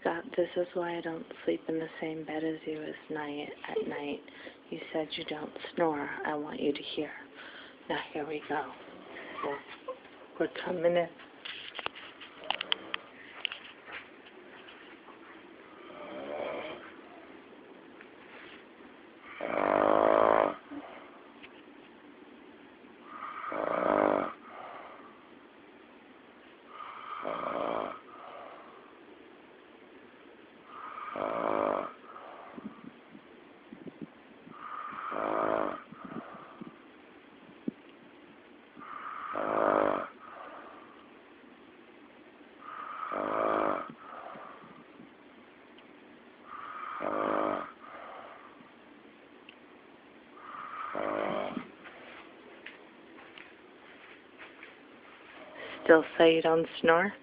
Scott, this is why I don't sleep in the same bed as you at night. You said you don't snore. I want you to hear. Now here we go. We're coming in. Still say you don't snore?